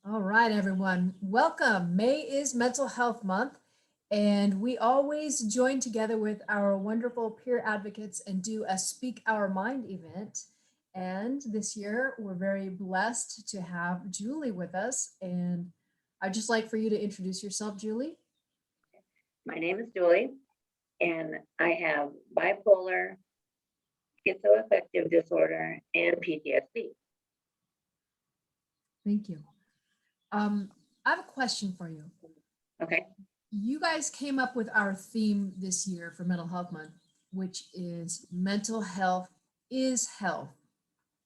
All right, everyone. Welcome. May is Mental Health Month, and we always join together with our wonderful peer advocates and do a Speak Our Mind event. And this year, we're very blessed to have Julie with us. And I'd just like for you to introduce yourself, Julie. My name is Julie, and I have bipolar, schizoaffective disorder, and PTSD. Thank you. I have a question for you. Okay. You guys came up with our theme this year for Mental Health Month, which is mental health is health.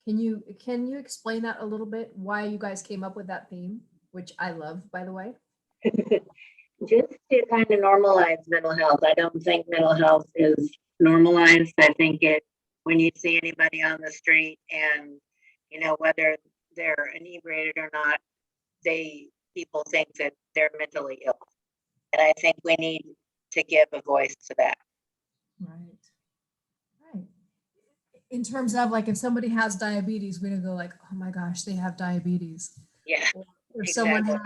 Can you explain that a little bit? Why you guys came up with that theme, which I love, by the way? Just to kind of normalize mental health. I don't think mental health is normalized. I think when you see anybody on the street and, whether they're inebriated or not, people think that they're mentally ill. And I think we need to give a voice to that. Right. Right. In terms of like if somebody has diabetes, we don't go like, oh my gosh, they have diabetes. Yeah. Or someone has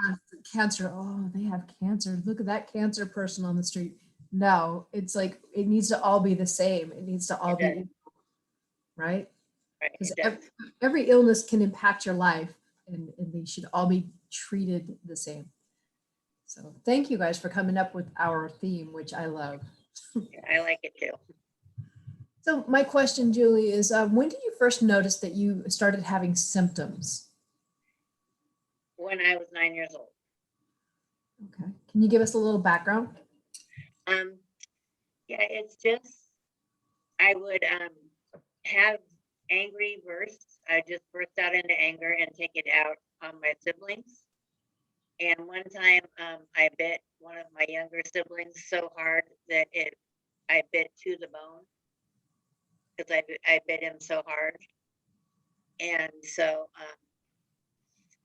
cancer, oh, they have cancer. Look at that cancer person on the street. No, it's like it needs to all be the same. It needs to all be equal, right? Right. Because every illness can impact your life and they should all be treated the same. So thank you guys for coming up with our theme, which I love. I like it too. So my question, Julie, is when did you first notice that you started having symptoms? When I was 9 years old. Okay. Can you give us a little background? Yeah, it's just I would have angry bursts. I just burst out into anger and take it out on my siblings. And one time I bit one of my younger siblings so hard that I bit to the bone because I bit him so hard. And so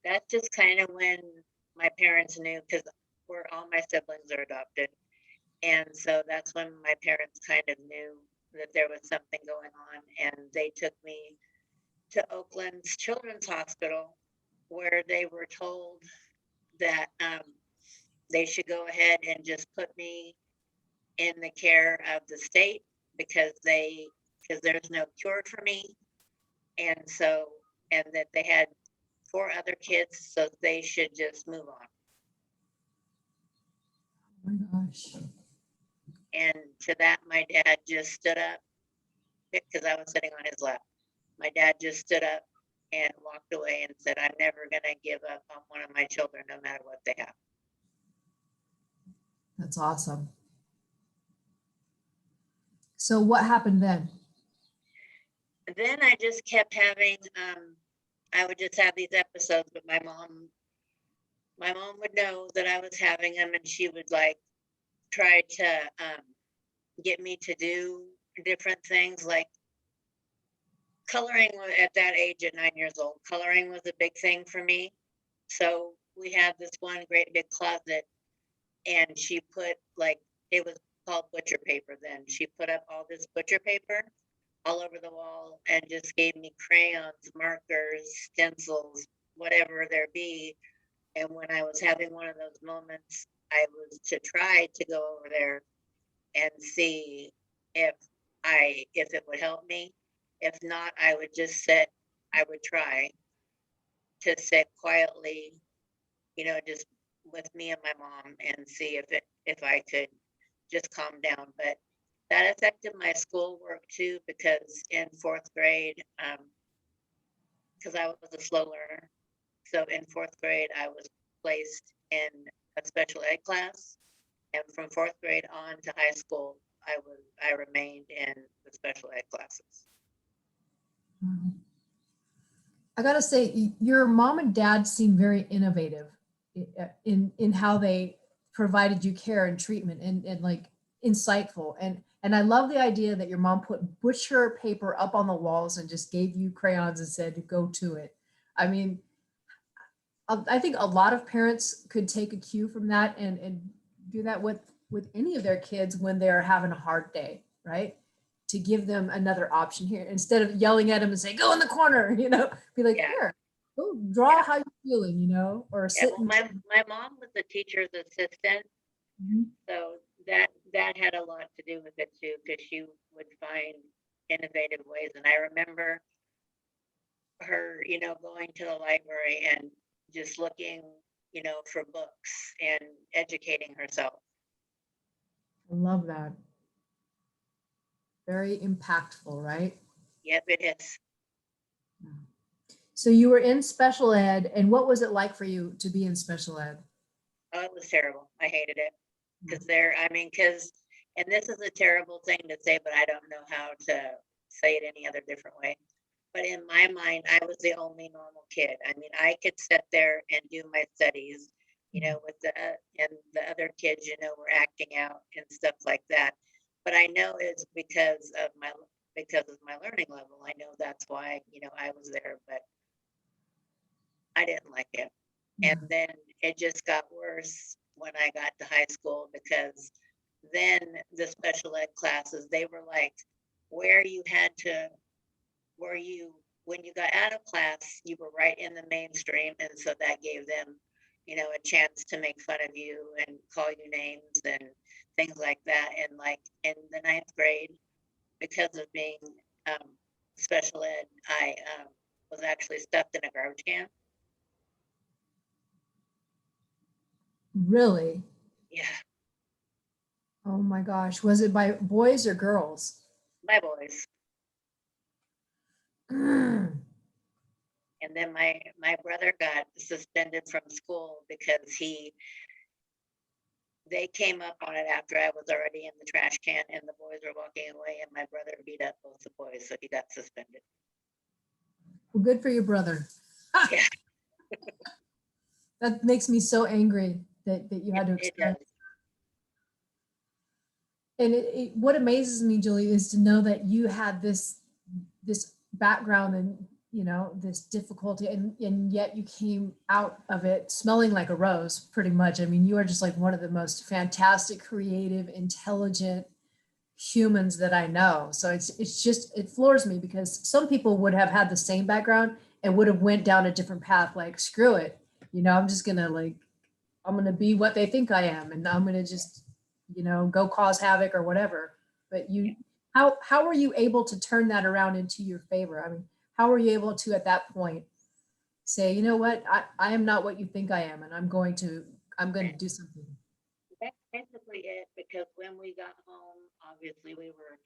that's just kind of when my parents knew, because all my siblings are adopted. And so that's when my parents kind of knew that there was something going on. And they took me to Oakland's Children's Hospital, where they were told that they should go ahead and just put me in the care of the state because there's no cure for me. And that they had 4 other kids, so they should just move on. Oh my gosh. And to that, my dad just stood up because I was sitting on his lap. My dad just stood up and walked away and said, I'm never going to give up on one of my children, no matter what they have. That's awesome. So what happened then? Then I just kept having, I would just have these episodes, but my mom would know that I was having them, and she would like try to get me to do different things like coloring. At that age, at 9 years old, coloring was a big thing for me. So we had this one great big closet, and she put it was called butcher paper then. She put up all this butcher paper all over the wall and just gave me crayons, markers, stencils, whatever there be. And when I was having one of those moments, I was to try to go over there and see if it would help me. If not, I would just sit. I would try to sit quietly, just with me and my mom, and see if I could just calm down. But that affected my schoolwork too, because in 4th grade, because I was a slow learner, so in 4th grade I was placed in a special ed class, and from 4th grade on to high school, I remained in the special ed classes. I gotta say, your mom and dad seem very innovative in how they provided you care and treatment and like insightful. And I love the idea that your mom put butcher paper up on the walls and just gave you crayons and said, go to it. I mean, I think a lot of parents could take a cue from that and do that with any of their kids when they're having a hard day, right? To give them another option here instead of yelling at them and say, go in the corner, be like, Yeah. here, go draw Yeah. how you're feeling, or Yeah, sit well, and. my mom was a teacher's assistant, Mhm. so that had a lot to do with it too, because she would find innovative ways. And I remember her, going to the library and just looking, for books and educating herself. I love that. Very impactful, right? Yep, it is. So you were in special ed, and what was it like for you to be in special ed? Oh, it was terrible. I hated it Mm. because and this is a terrible thing to say, but I don't know how to say it any other different way. But in my mind, I was the only normal kid. I mean, I could sit there and do my studies, with and the other kids, were acting out and stuff like that. But I know it's because of my learning level. I know that's why, I was there, but I didn't like it. And Yeah. then it just got worse when I got to high school because then the special ed classes, they were like where you had to where you when you got out of class, you were right in the mainstream, and so that gave them, a chance to make fun of you and call you names and things like that. And like in the ninth grade, because of being um, special ed, I was actually stuffed in a garbage can. Really? Yeah, Oh my gosh. Was it by boys or girls? my boys. Mm. And then my brother got suspended from school because they came up on it after I was already in the trash can and the boys were walking away, and my brother beat up both the boys, so he got suspended. Well, good for your brother. Yeah, That makes me so angry that you had to it does. experience. And what amazes me, Julie, is to know that you had this background and this difficulty, and yet you came out of it smelling like a rose, pretty much. I mean, you are just like one of the most fantastic, creative, intelligent humans that I know. So it's just it floors me because some people would have had the same background and would have went down a different path. Like screw it, I'm just gonna I'm gonna be what they think I am, and I'm gonna just go cause havoc or whatever. But how were you able to turn that around into your favor? I mean, how were you able to at that point say, you know what, I am not what you think I am, and I'm going to do something. That's basically it. Because when we got home, obviously we were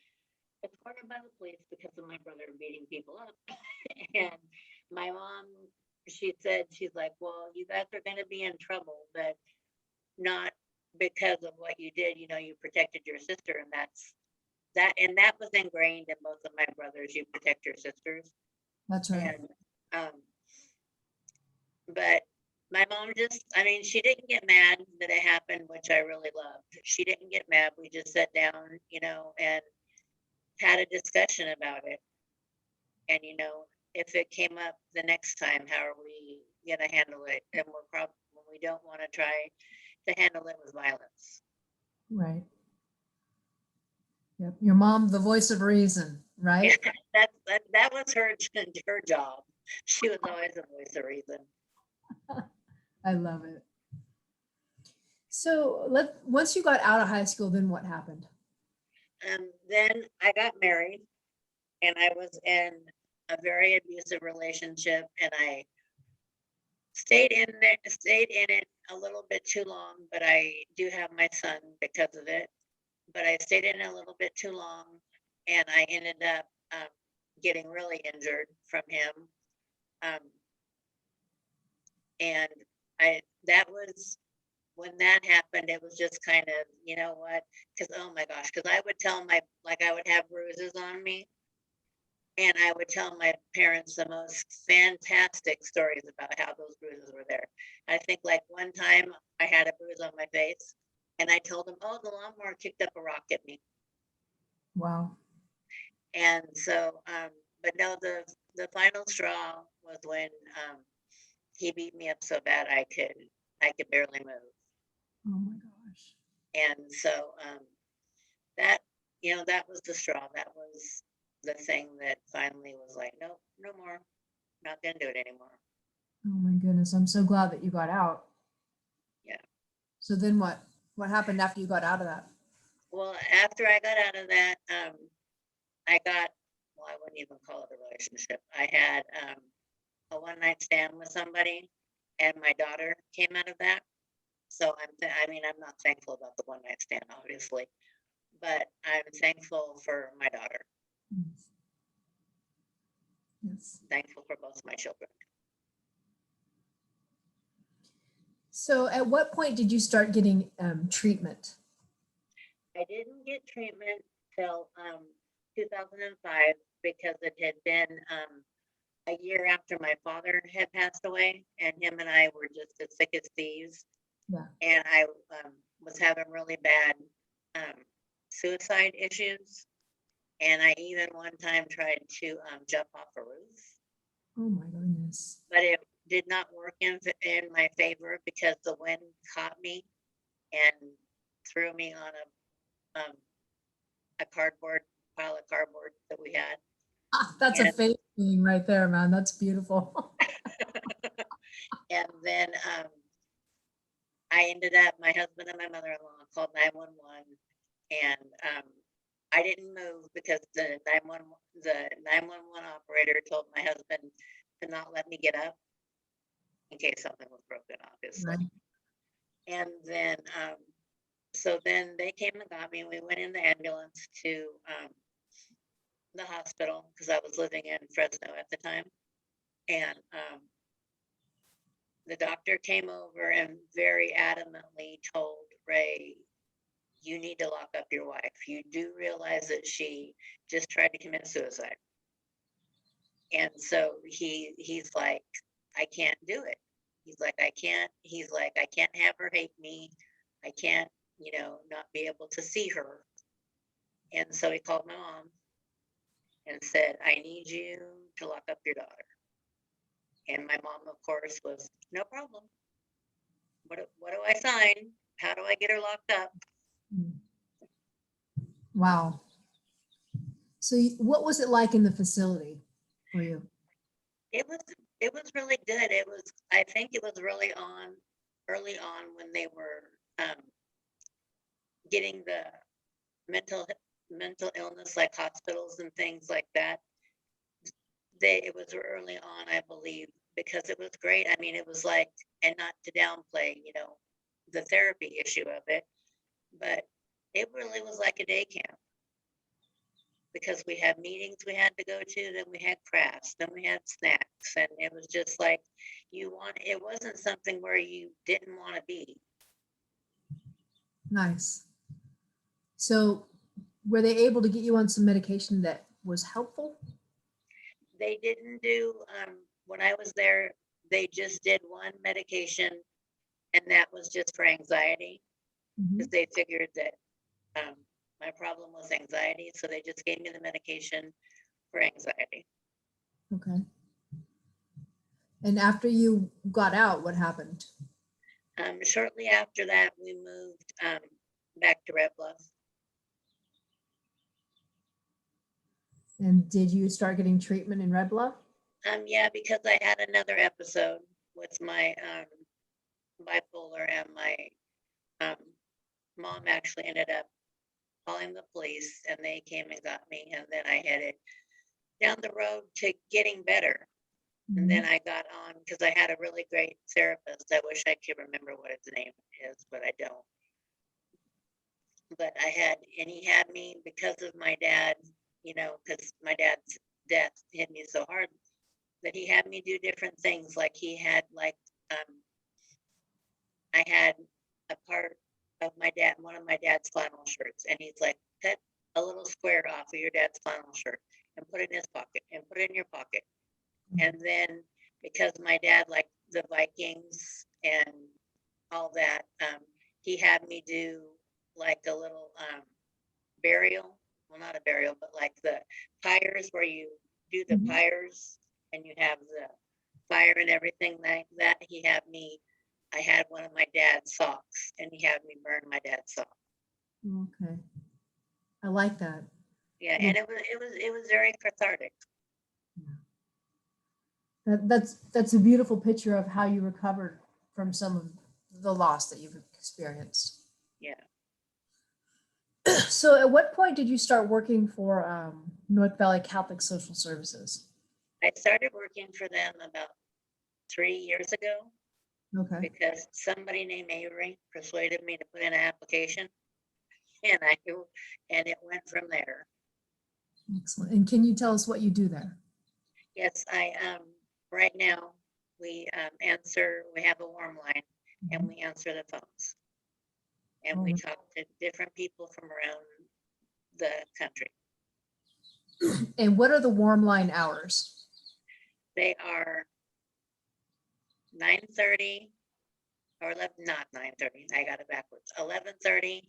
escorted by the police because of my brother beating people up. And my mom, she said, she's like, "Well, you guys are going to be in trouble, but not because of what you did. You protected your sister, and that was ingrained in both of my brothers. You protect your sisters." That's right. And um, but my mom just, I mean, she didn't get mad that it happened, which I really loved. She didn't get mad. We just sat down, and had a discussion about it. And if it came up the next time, how are we gonna handle it? And we don't want to try to handle it with violence. Right. Yep. Your mom, the voice of reason, Yeah, right? that was her job. She was always the voice of reason. I love it. So once you got out of high school, then what happened? Then I got married, and I was in a very abusive relationship, and I stayed in it a little bit too long, but I do have my son because of it. But I stayed in it a little bit too long, and I ended up getting really injured from him. Um, and that was when that happened. It was just kind of, you know what? Because oh my gosh, because I would tell I would have bruises on me, and I would tell my parents the most fantastic stories about how those bruises were there. I think like one time I had a bruise on my face, and I told them, "Oh, the lawnmower kicked up a rock at me." Wow. And so, but no, the final straw was when he beat me up so bad I could barely move. Oh my gosh. And so that that was the straw. That was the thing that finally was like, nope, no more. Not gonna do it anymore. Oh my goodness. I'm so glad that you got out. Yeah. So then what? What happened after you got out of that? Well, after I got out of that, I got, well, I wouldn't even call it a relationship. I had a one night stand with somebody, and my daughter came out of that. So I mean, I'm not thankful about the one night stand, obviously, but I'm thankful for my daughter, Yes. Yes. thankful for both my children. So at what point did you start getting treatment? I didn't get treatment till 2005 because it had been a year after my father had passed away, and him and I were just as sick as thieves. Yeah. And I was having really bad um, suicide issues. And I even one time tried to jump off a roof, Oh my goodness. but it did not work in my favor because the wind caught me and threw me on a cardboard pile of cardboard that we had. Ah, that's a And faith thing right there, man. That's beautiful. and then I ended up, my husband and my mother-in-law called 911, and I didn't move because the 911 operator told my husband to not let me get up in case something was broken, obviously. Right. And then, so then they came and got me, and we went in the ambulance to the hospital because I was living in Fresno at the time. And the doctor came over and very adamantly told Ray, you need to lock up your wife. You do realize that she just tried to commit suicide. And so he's like, I can't do it. He's like, I can't have her hate me. I can't, not be able to see her. And so he called my mom and said, I need you to lock up your daughter. And my mom, of course, was no problem. What do I sign? How do I get her locked up? Mm. Wow. So what was it like in the facility for you? It was it was really good. I think it was early on when they were getting the mental mental illness like hospitals and things like that. It was early on, I believe, because it was great. I mean, it was like, and not to downplay, the therapy issue of it, but it really was like a day camp because we had meetings we had to go to, then we had crafts, then we had snacks, and it was just like it wasn't something where you didn't want to be. Nice. So were they able to get you on some medication that was helpful? They didn't do when I was there, they just did one medication, and that was just for anxiety because Mhm. they figured that my problem was anxiety, so they just gave me the medication for anxiety. Okay. And after you got out, what happened? Shortly after that, we moved back to Red Bluff. And did you start getting treatment in Red Bluff? Yeah, because I had another episode with my bipolar, and my um, mom actually ended up calling the police, and they came and got me, and then I headed down the road to getting better. And then Mhm. I got on because I had a really great therapist. I wish I could remember what his name is, but I don't. But and he had me because of my dad, because my dad's death hit me so hard that he had me do different things. Like he had, like, I had a part of one of my dad's flannel shirts, and he's like, cut a little square off of your dad's flannel shirt and put it in his pocket and put it in your pocket. And then because my dad liked the Vikings and all that, he had me do like a little burial. Well, not a burial, but like the pyres where you do the Mhm. pyres and you have the fire and everything like that. I had one of my dad's socks, and he had me burn my dad's sock. Okay. I like that. Yeah, Yeah. and it was very cathartic. That's a beautiful picture of how you recovered from some of the loss that you've experienced. Yeah. So at what point did you start working for North Valley Catholic Social Services? I started working for them about 3 years ago Okay, because somebody named Avery persuaded me to put in an application, and and it went from there. excellent. And can you tell us what you do there? Yes, right now, we have a warm line, and we answer the phones. And we Oh, talk to different people from around the country. and what are the warm line hours? They are 9:30 or 11, not 9:30, I got it backwards, 11:30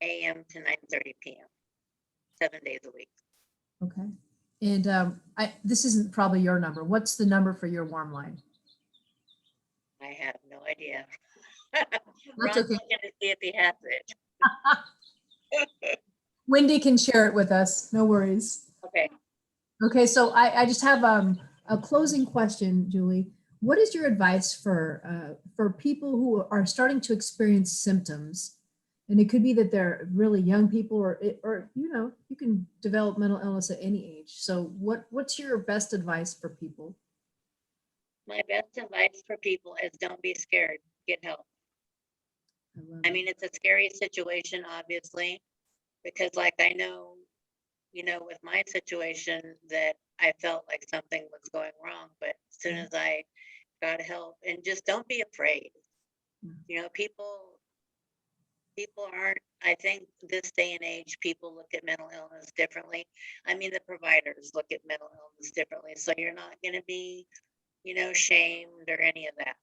AM to 9:30 PM, 7 days a week. Okay. And this isn't probably your number. What's the number for your warm line? I have no idea. That's Ron's okay. looking to see if he has it. Wendy can share it with us. No worries. Okay, Okay, so I just have a closing question, Julie. What is your advice for people who are starting to experience symptoms? And it could be that they're really young people, or you know, you can develop mental illness at any age. So what's your best advice for people? my best advice for people is don't be scared, get help. I love I it. mean, it's a scary situation, obviously, because like I know, with my situation that I felt like something was going wrong, but as soon as I got help, and just don't be afraid. People aren't, I think this day and age, people look at mental illness differently. I mean, the providers look at mental illness differently. So you're not going to be, shamed or any of that.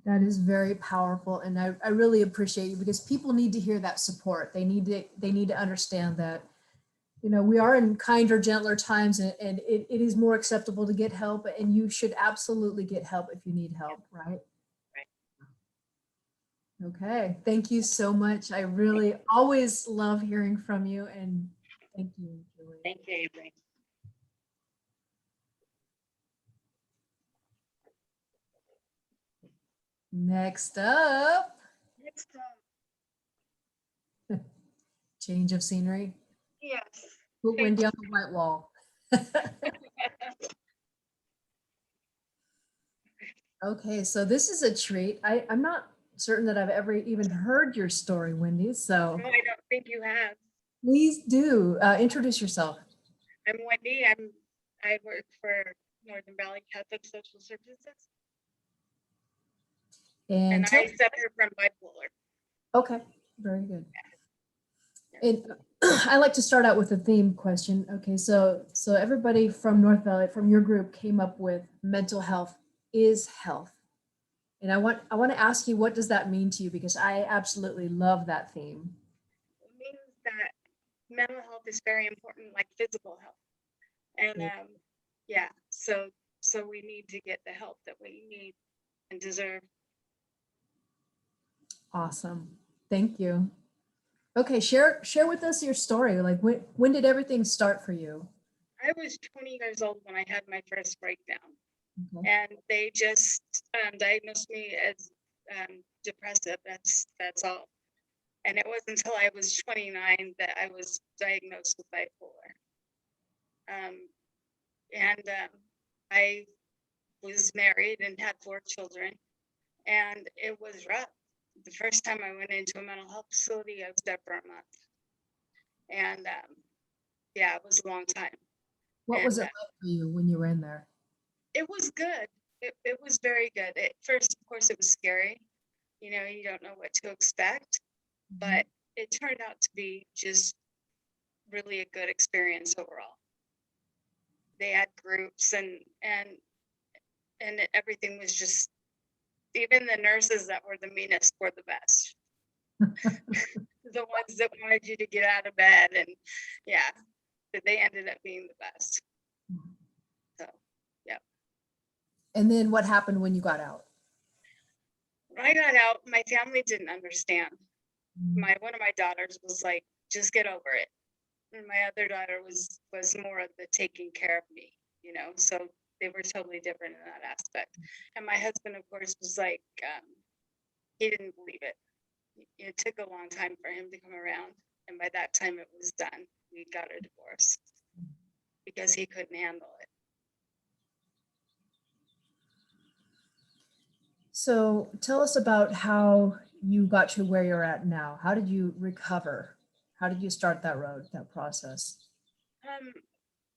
That is very powerful, and I really appreciate you because people need to hear that support. They need to understand that, you know, we are in kinder, gentler times, and it is more acceptable to get help, and you should absolutely get help if you need help, right? Right. Okay, thank you so much. I really always love hearing from you, and thank you, Julie. Thank you, Avery. Next up, Next change of scenery. yes. Put Wendy on the white wall. Okay, so this is a treat. I'm not certain that I've ever even heard your story, Wendy. So No, I don't think you have. please do introduce yourself. I'm Wendy. I work for Northern Valley Catholic Social Services, And and I suffer from bipolar. okay, very good. And I like to start out with a theme question. Okay, so everybody from North Valley, from your group, came up with mental health is health. And I want to ask you, what does that mean to you? Because I absolutely love that theme. It means that mental health is very important, like physical health. And yeah, so we need to get the help that we need and deserve. Awesome. Thank you. Okay, share with us your story. Like when did everything start for you? I was 20 years old when I had my first breakdown. Okay. And they just diagnosed me as depressive. That's all. And it wasn't until I was 29 that I was diagnosed with bipolar. I was married and had 4 children, and it was rough. The first time I went into a mental health facility, I was there for a month, and yeah, it was a long time. What was And, it like for you when you were in there? It was good. It was very good. At first, of course, it was scary. You don't know what to expect, but it turned out to be just really a good experience overall. They had groups and everything was just, even the nurses that were the meanest were the best. The ones that wanted you to get out of bed, and yeah, they ended up being the best. So, yeah. And then what happened when you got out? When I got out, my family didn't understand. One of my daughters was like, just get over it. And my other daughter was more of the taking care of me, so they were totally different in that aspect. And my husband, of course, was like, he didn't believe it. It took a long time for him to come around. And by that time it was done. We got a divorce because he couldn't handle it. So tell us about how you got to where you're at now. How did you recover? How did you start that road, that process?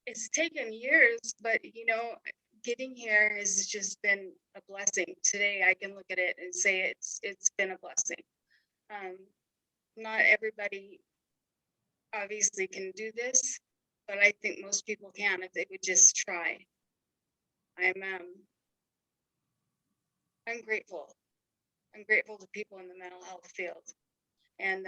It's taken years, but you know, getting here has just been a blessing. Today I can look at it and say it's been a blessing. Not everybody obviously can do this, but I think most people can if they would just try. I'm grateful. I'm grateful to people in the mental health field. And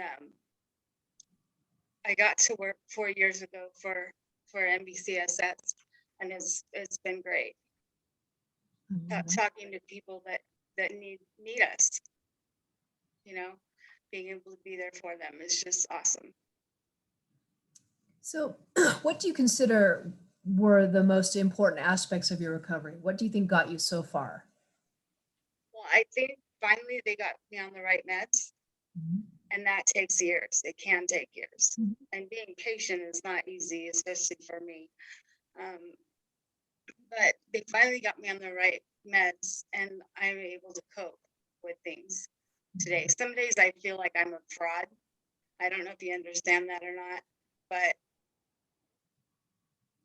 I got to work 4 years ago for NBCSS, and it's been great. Talking to people that need us, you know, being able to be there for them is just awesome. So what do you consider were the most important aspects of your recovery? What do you think got you so far? Well, I think finally they got me on the right meds, and that takes years. It can take years. And being patient is not easy, especially for me. But they finally got me on the right meds, and I'm able to cope with things today. Some days I feel like I'm a fraud. I don't know if you understand that or not, but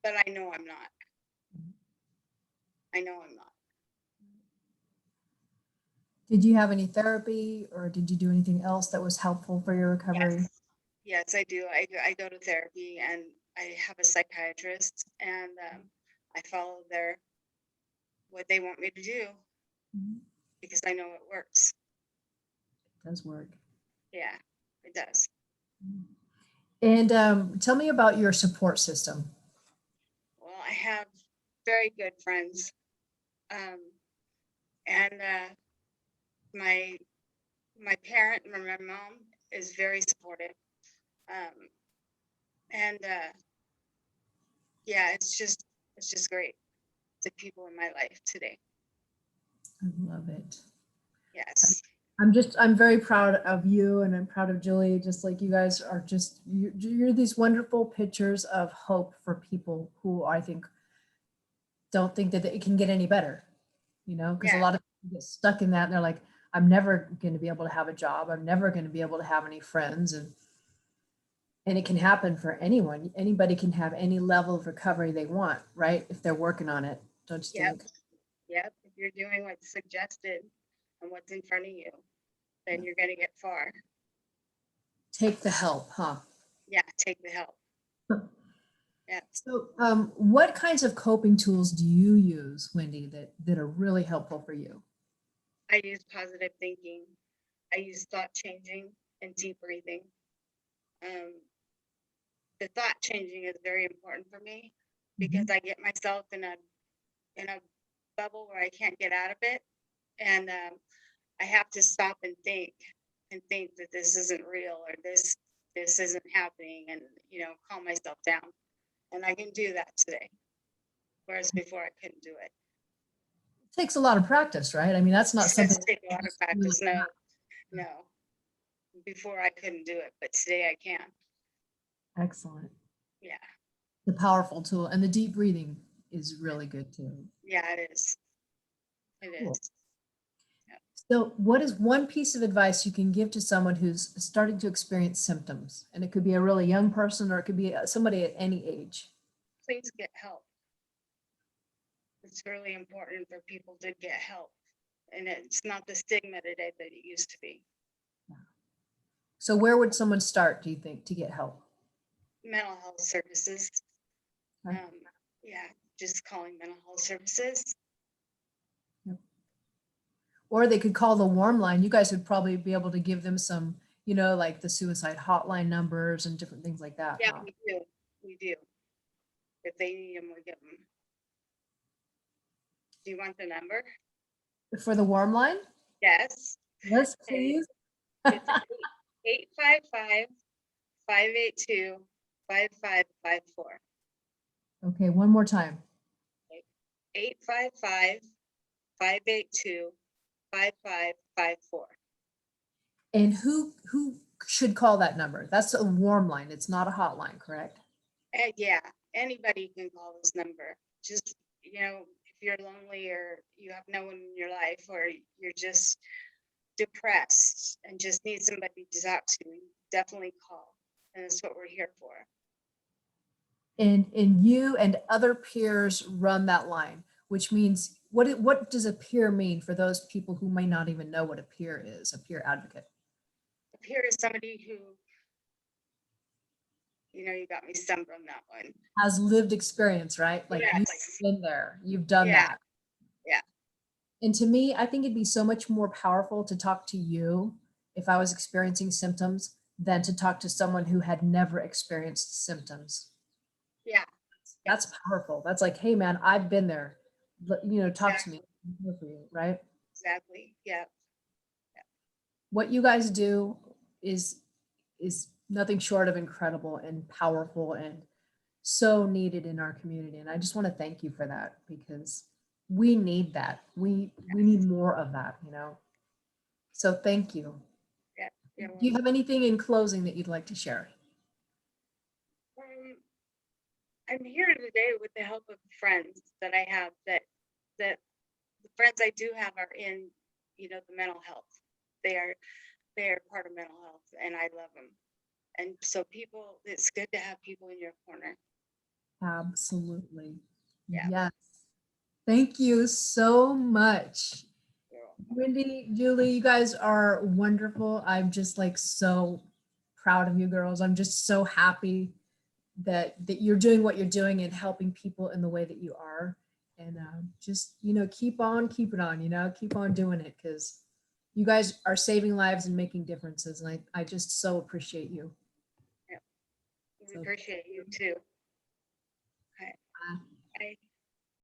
I know I'm not. I know I'm not. Did you have any therapy or did you do anything else that was helpful for your recovery? Yes, I do. I go to therapy, and I have a psychiatrist, and I follow what they want me to do because I know it works. It does work. Yeah, it does. And tell me about your support system. Well, I have very good friends, and my parent, my mom, is very supportive, and yeah, it's just great. The people in my life today. I love it. Yes. I'm very proud of you, and I'm proud of Julie. Just like you guys are just, you're these wonderful pictures of hope for people who I think don't think that it can get any better, you know, because a lot of people get stuck in that and they're like, I'm never going to be able to have a job. I'm never going to be able to have any friends. And it can happen for anyone. Anybody can have any level of recovery they want, right? If they're working on it, don't you think? Yep. If you're doing what's suggested and what's in front of you, then you're going to get far. Take the help, huh? Yeah, take the help. Yeah. So what kinds of coping tools do you use, Wendy, that are really helpful for you? I use positive thinking. I use thought changing and deep breathing. The thought changing is very important for me because I get myself in a bubble where I can't get out of it. And I have to stop and think that this isn't real or this isn't happening, and you know, calm myself down. And I can do that today, whereas before I couldn't do it. It takes a lot of practice, right? I mean, that's not It something. does take a lot of practice. No. Before I couldn't do it, but today I can. Excellent. Yeah. The powerful tool, and the deep breathing is really good too. Yeah, it is. It Cool. is. So what is one piece of advice you can give to someone who's starting to experience symptoms? And it could be a really young person or it could be somebody at any age. Please get help. It's really important for people to get help. And it's not the stigma today that it used to be. So where would someone start, do you think, to get help? Mental health services. Okay. Yeah, just calling mental health services. Or they could call the warm line. You guys would probably be able to give them some, you know, like the suicide hotline numbers and different things like that. Yeah, huh? we do. If they need them, we get them. Do you want the number? For the warm line? Yes. Yes, please. It's 855-582-5554. Okay, one more time. 855-582-5554. And who should call that number? That's a warm line. It's not a hotline, correct? And yeah, anybody can call this number. Just, if you're lonely or you have no one in your life, or you're just depressed and just need somebody to talk to, definitely call. And that's what we're here for. And you and other peers run that line, which means what does a peer mean for those people who may not even know what a peer is, a peer advocate? A peer is somebody who, you got me stumped on that one. Has lived experience, right? Like you've Yes. been there, you've done Yeah. that. Yeah. And to me, I think it'd be so much more powerful to talk to you if I was experiencing symptoms than to talk to someone who had never experienced symptoms. Yeah. That's powerful. That's like, hey man, I've been there. Talk to me. I'm here for you, right? Exactly. Yeah. What you guys do is nothing short of incredible and powerful and so needed in our community. And I just want to thank you for that, because we need that. We need more of that, So thank you. Yeah. Do you have anything in closing that you'd like to share? I'm here today with the help of friends that I have, that the friends I do have are in, the mental health. They are part of mental health, and I love them. And so it's good to have people in your corner. Absolutely. Yeah. Yes. Thank you so much. You're welcome. Wendy, Julie, you guys are wonderful. I'm just like so proud of you girls. I'm just so happy that you're doing what you're doing and helping people in the way that you are. And just, keep on keeping on, keep on doing it, because you guys are saving lives and making differences. And I just so appreciate you. We So- appreciate you too. Okay. Bye. Bye.